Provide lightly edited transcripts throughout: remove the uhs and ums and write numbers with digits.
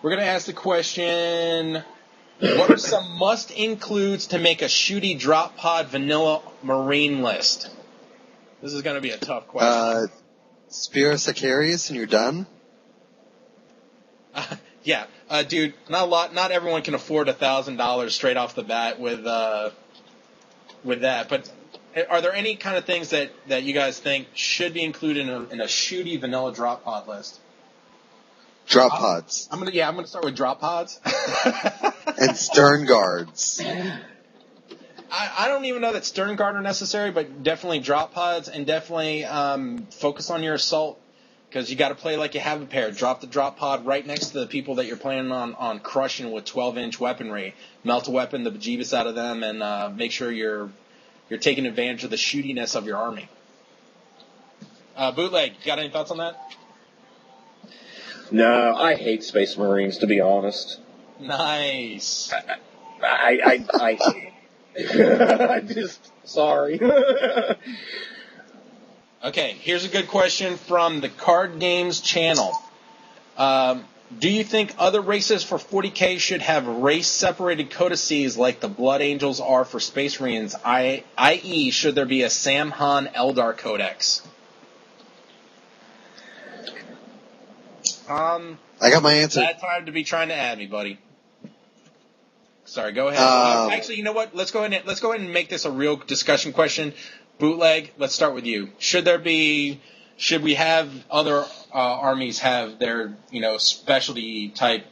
we're going to ask the question, what are some must-includes to make a shooty drop pod vanilla marine list? This is going to be a tough question. Spear of Sicarius and you're done? Yeah. Dude, not everyone can afford $1,000 straight off the bat with that. But are there any kind of things that you guys think should be included in a shooty vanilla drop pod list? Drop pods. I'm gonna start with drop pods. And stern guards. I don't even know that stern guard are necessary, but definitely drop pods, and definitely focus on your assault, because you got to play like you have a pair. Drop the drop pod right next to the people that you're planning on crushing with 12-inch weaponry. Melt a weapon, the bejeebus out of them, and make sure you're taking advantage of the shootiness of your army. Bootleg, you got any thoughts on that? No, I hate Space Marines, to be honest. Nice. I hate I'm just sorry. Okay, here's a good question from the Card Games channel. Do you think other races for 40K should have race-separated codices like the Blood Angels are for Space Marines, i.e., should there be a Samhan Eldar Codex? I got my answer. Bad time to be trying to add me, buddy. Sorry, go ahead. Actually, you know what? Let's go ahead and make this a real discussion question. Bootleg, let's start with you. Should we have other armies have their, specialty type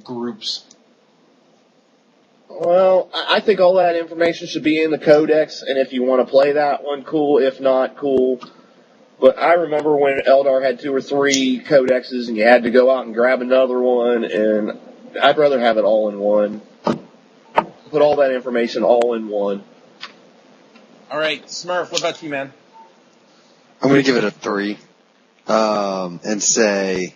groups? Well, I think all that information should be in the codex, and if you want to play that one, cool. If not, cool. But I remember when Eldar had 2 or 3 codexes, and you had to go out and grab another one, and I'd rather have it all in one. Put all that information all in one. All right, Smurf, what about you, man? I'm going to give it a 3, and say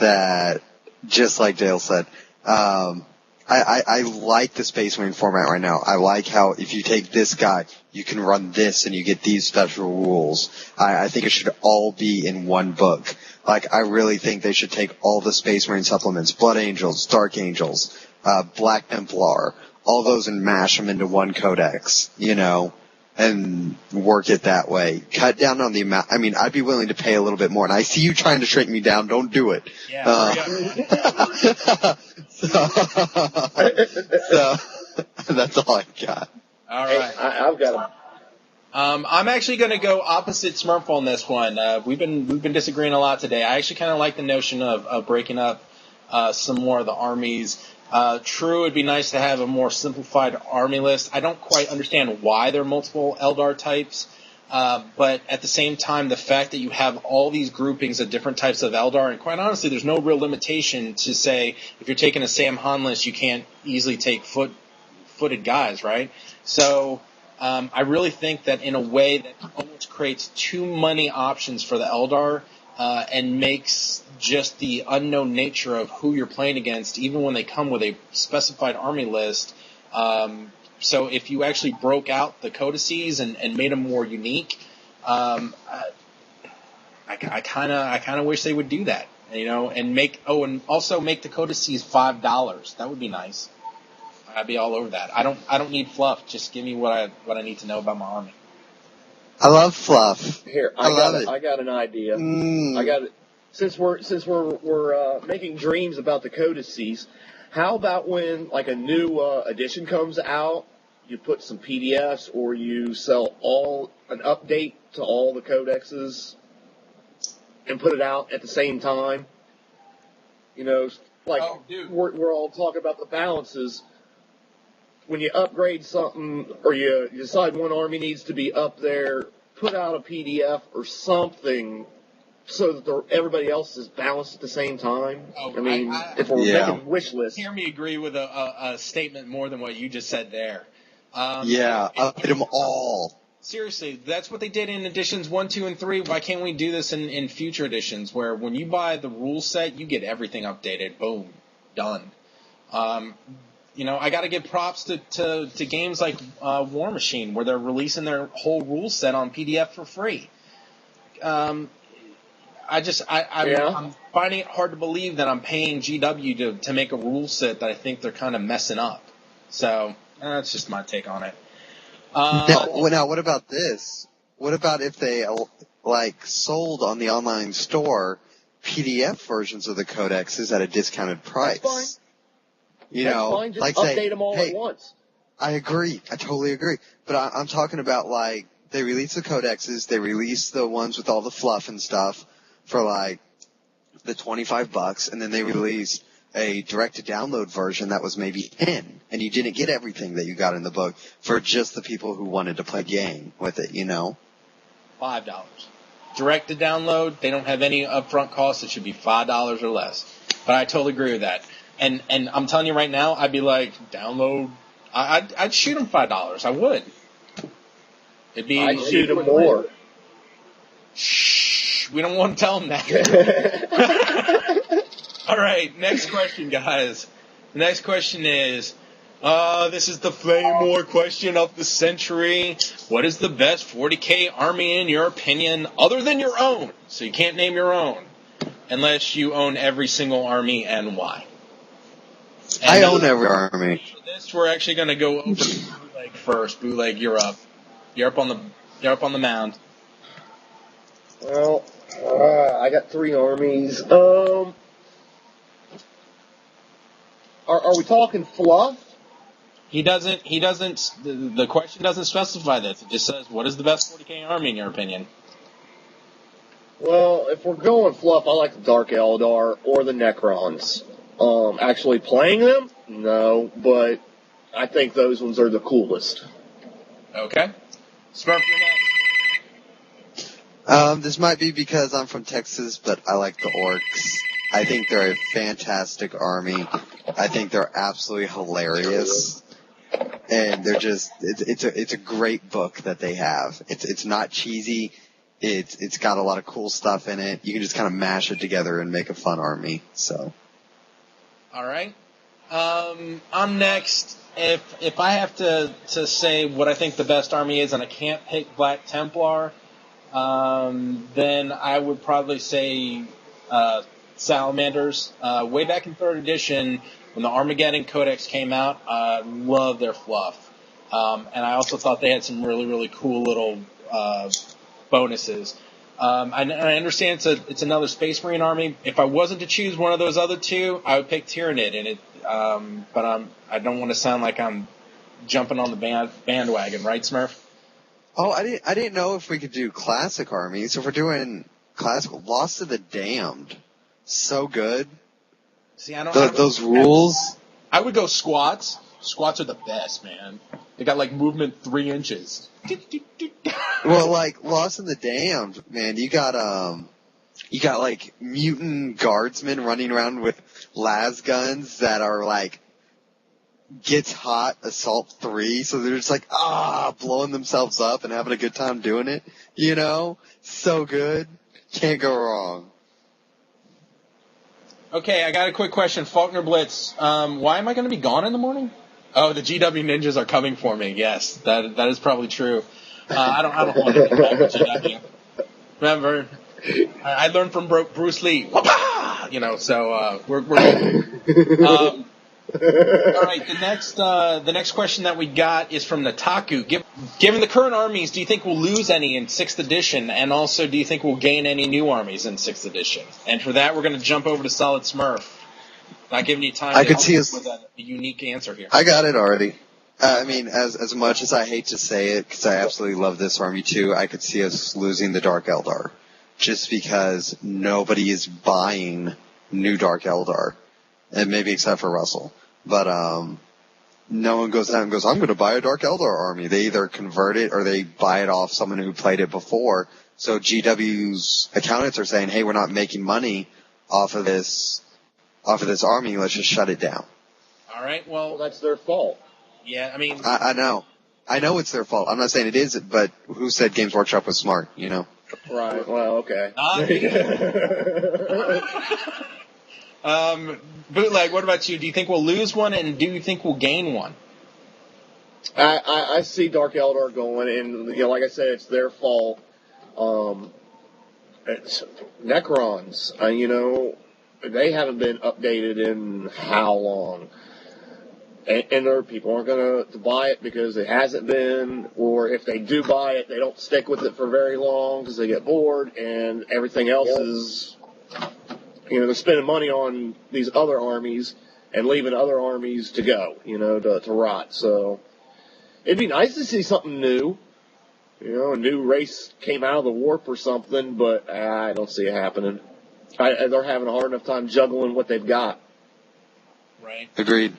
that, just like Dale said, I like the Space Marine format right now. I like how if you take this guy, you can run this and you get these special rules. I think it should all be in one book. Like, I really think they should take all the Space Marine supplements, Blood Angels, Dark Angels, Black Templar, all those and mash them into one codex, and work it that way. Cut down on the amount. I mean, I'd be willing to pay a little bit more. And I see you trying to shrink me down. Don't do it. Yeah. So that's all I got. All right. Hey, I've got a... I'm actually going to go opposite Smurf on this one. We've been disagreeing a lot today. I actually kind of like the notion of breaking up some more of the armies. True, it'd be nice to have a more simplified army list. I don't quite understand why there are multiple Eldar types, but at the same time, the fact that you have all these groupings of different types of Eldar, and quite honestly, there's no real limitation to say if you're taking a Sam Han list, you can't easily take footed guys, right? So I really think that in a way that almost creates too many options for the Eldar, and makes just the unknown nature of who you're playing against, even when they come with a specified army list. So if you actually broke out the codices and made them more unique, I kind of wish they would do that, and also make the codices $5. That would be nice. I'd be all over that. I don't need fluff. Just give me what I need to know about my army. I love fluff. Here, I got an idea. I got it. Since we're making dreams about the codices, how about when like a new edition comes out, you put some PDFs or you sell an update to all the codexes and put it out at the same time? We're all talking about the balances. When you upgrade something or you decide one army needs to be up there, put out a PDF or something so that everybody else is balanced at the same time. If we're making wish lists. Hear me agree with a statement more than what you just said there. Update them all. Seriously, that's what they did in editions 1, 2, and 3. Why can't we do this in future editions where when you buy the rule set, you get everything updated? Boom. Done. I got to give props to games like War Machine, where they're releasing their whole rule set on PDF for free. I'm finding it hard to believe that I'm paying GW to make a rule set that I think they're kind of messing up. So that's just my take on it. Now, what about this? What about if they sold on the online store PDF versions of the codexes at a discounted price? That's fine. That's fine. Just update them all at once. I agree. I totally agree. But I'm talking about they release the codexes, they release the ones with all the fluff and stuff for the $25, and then they release a direct-to-download version that was maybe 10, and you didn't get everything that you got in the book for just the people who wanted to play game with it, $5. Direct-to-download, they don't have any upfront costs. It should be $5 or less. But I totally agree with that. And I'm telling you right now, I'd be like, download. I'd shoot them $5. I would. I'd shoot them more. Shh. We don't want to tell them that. All right, next question, guys. The next question is, this is the Flame War question of the century. What is the best 40K army in your opinion, other than your own? So you can't name your own, unless you own every single army and why. And I own every army. For this, we're actually going to go over Bootleg first. Bootleg, you're up. You're up on the mound. Well, I got 3 armies. Are we talking fluff? He doesn't. The question doesn't specify this. It just says, "What is the best 40K army in your opinion?" Well, if we're going fluff, I like the Dark Eldar or the Necrons. Actually playing them, no, but I think those ones are the coolest. Okay, Smurf, you're next. This might be because I'm from Texas, but I like the Orcs. I think they're a fantastic army. I think they're absolutely hilarious. And they're just, it's a great book that they have. It's not cheesy. It's got a lot of cool stuff in it. You can just kind of mash it together and make a fun army, so. Alright. I'm next. If I have to say what I think the best army is and I can't pick Black Templar, then I would probably say, Salamanders. Way back in 3rd edition, when the Armageddon Codex came out, I loved their fluff. And I also thought they had some really, really cool little bonuses. I understand it's another Space Marine army. If I wasn't to choose one of those other two, I would pick Tyranid. But I don't want to sound like I'm jumping on the bandwagon, right, Smurf? Oh, I didn't know if we could do classic armies. If we're doing classical, Lost to the Damned. So good. See, those rules. I would go squats. Squats are the best, man. They got movement 3 inches. Well, Lost in the Damned, man, you got mutant guardsmen running around with las guns that are gets hot assault 3, so they're just blowing themselves up and having a good time doing it. So good. Can't go wrong. Okay, I got a quick question. Faulkner Blitz, why am I going to be gone in the morning? Oh, the GW ninjas are coming for me. Yes, that is probably true. I don't want to be back with GW. Remember, I learned from Bruce Lee. Whoop-ah! So we're good. All right, the next question that we got is from Nataku. Given the current armies, do you think we'll lose any in 6th edition? And also, do you think we'll gain any new armies in 6th edition? And for that, we're going to jump over to Solidsmurf. Not giving you time to come up with a unique answer here. I got it already. I mean, as much as I hate to say it, because I absolutely love this army too, I could see us losing the Dark Eldar. Just because nobody is buying new Dark Eldar. And maybe except for Russell. But no one goes out and goes, I'm going to buy a Dark Eldar army. They either convert it or they buy it off someone who played it before. So GW's accountants are saying, hey, we're not making money off of this army. Let's just shut it down. All right, well, that's their fault. Yeah, I mean... I know. I know it's their fault. I'm not saying it is, but who said Games Workshop was smart, Right, well, okay. Bootleg, what about you? Do you think we'll lose one, and do you think we'll gain one? I see Dark Eldar going, and like I said, it's their fault. It's Necrons, they haven't been updated in how long? And there are people aren't going to buy it because it hasn't been, or if they do buy it, they don't stick with it for very long because they get bored, and everything else is, they're spending money on these other armies and leaving other armies to go, to rot. So it'd be nice to see something new. A new race came out of the warp or something, but I don't see it happening. They're having a hard enough time juggling what they've got. Right. Agreed.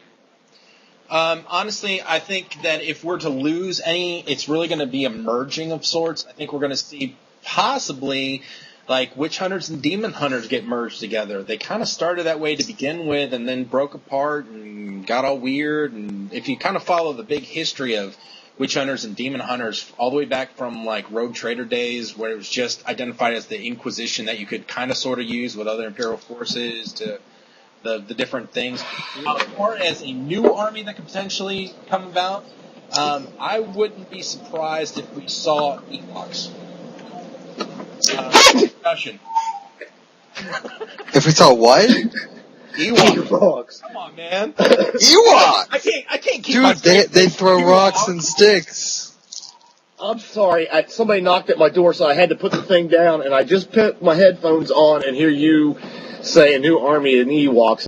Honestly, I think that if we're to lose any, it's really going to be a merging of sorts. I think we're going to see possibly like witch hunters and demon hunters get merged together. They kind of started that way to begin with and then broke apart and got all weird. And if you kind of follow the big history of witch hunters and demon hunters all the way back from like Rogue Trader days where it was just identified as the Inquisition that you could kind of sort of use with other Imperial forces to the different things. As far as a new army that could potentially come about, I wouldn't be surprised if we saw Ewoks. Discussion. If we saw what? Ewoks. Come on, man. Ewoks! I can't keep Dude, they throw rocks and sticks. I'm sorry. Somebody knocked at my door, so I had to put the thing down, and I just put my headphones on and hear you say a new army and Ewoks.